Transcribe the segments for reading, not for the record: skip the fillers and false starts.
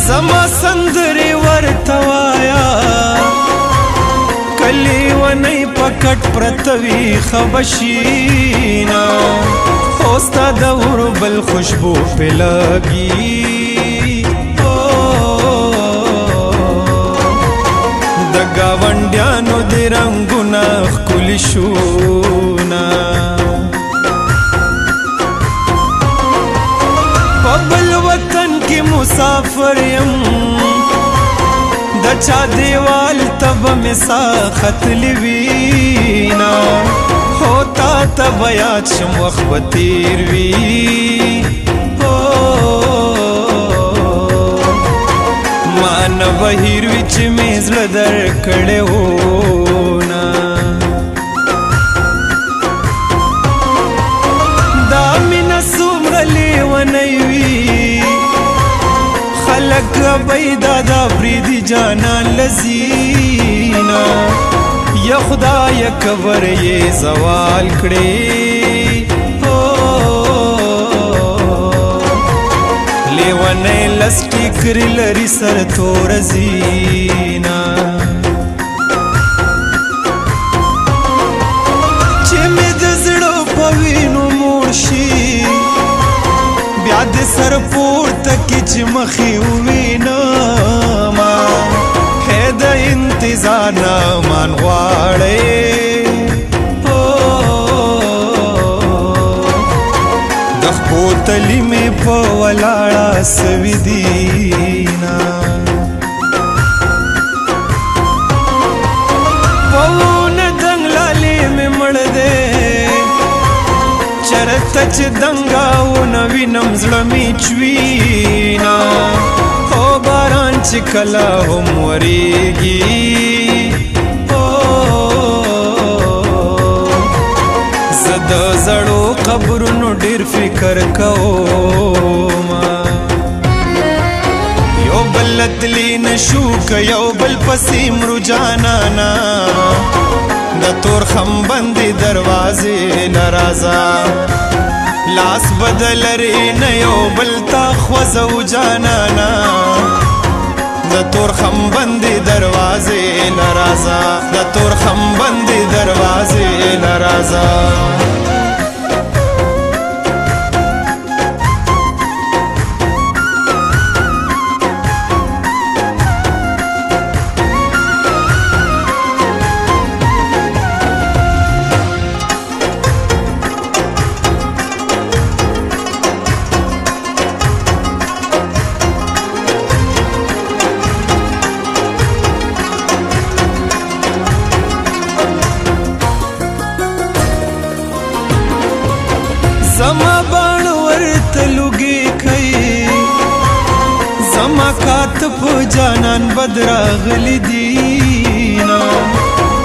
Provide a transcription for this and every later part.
زما سندرې ورته وایا کلی ونی پکټ پرتوي خبشینا خوستا د وربل خوشبو په لګي د گاونډیانو د رنگونه ښکلي شونا په بل وطن کې مسافر یم د چا دیوال تب میں سا ختلی وینا ہوتا تب یاد شم وقت بتیر وی مان بهیر وچ میزل در کڑے ہونا دا مینا سومرلی ونیوی خلق بیدا دا بریدی جانان لزینا یا خدا یا کبر یہ زوال کڑے لیوانے لسٹی کری لری سر تور زینا چه می دزڑو پوینو مورشی بیا د سر پورته کې چې مخې ووینما هې د انتظار نه مان غواړې د خپو تلي مې په ولاړه سوي دينا پونه دنګلالې مې مړ دی چرته چې دنګاونه وینم زړه مې چوينا او باران چې کله هم ورېږي زه د زړو قبرونو ډېر فکر کومه یو بل تللی نشو که یو بل پسې مرو جانانا د تور خم بندې دروازې لرازا لاس بدل رینه یو بل تا خوځو جانانا د تور خم بندې دروازې لرازا د تور خم بندې دروازې لرازا زما بان ورته لوګي کوي زما کاتب جانان بدراغلی دینا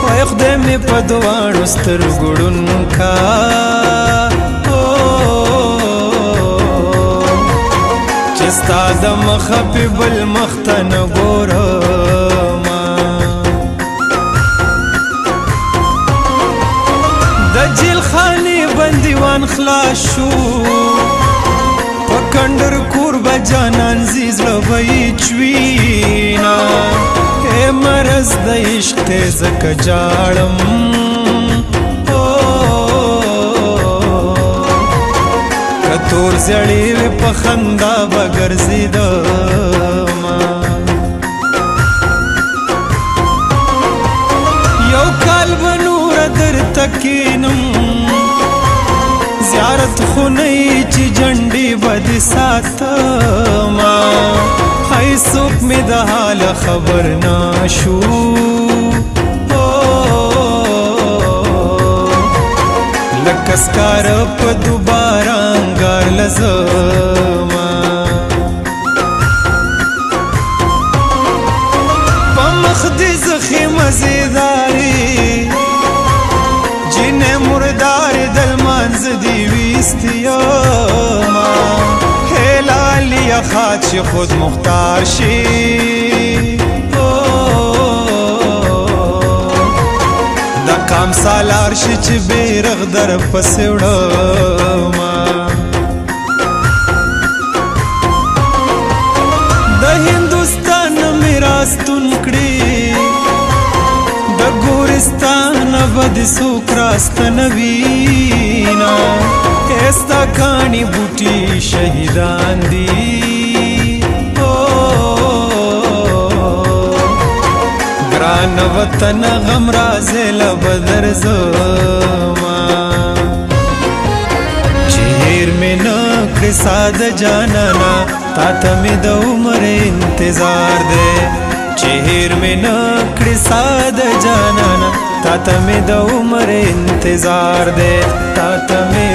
وای خدای مې په دواړو سترګو ړوند کا چې ستا د مخه په بل مخ ته نه ګورم د جیل خانې بندیوان خلاص شو پکندر کور بجانان زیز لبی چوینا اے مرز د عشق ته زکه جاړم کتور زړی په خندا بغرزیدم یو کال بنور در تکینم زیارت خونی چی جنڈی بد ساتما خی سوک می دا حال خبر ناشو لکسکار پا دوبارا انگار لزما پا مخدی زخی مزیداری جنه مردار دل منز دیویستیاما هلالی خواهد شی خود مختار شی دا کام سالار شی چی بیرغ در پسی وڑاما دا هندو راستون کړي د ګورستان بد سوک راستنوینا استا کانی بوټي شهیدان دي ګران وطن غم رازل بدر زما چهر میں نکړې ساده جانانا تا ته مې د عمر انتظار دی چهر میں نکړې ساده جانانا تا ته مې د عمر انتظار دی تا ته مې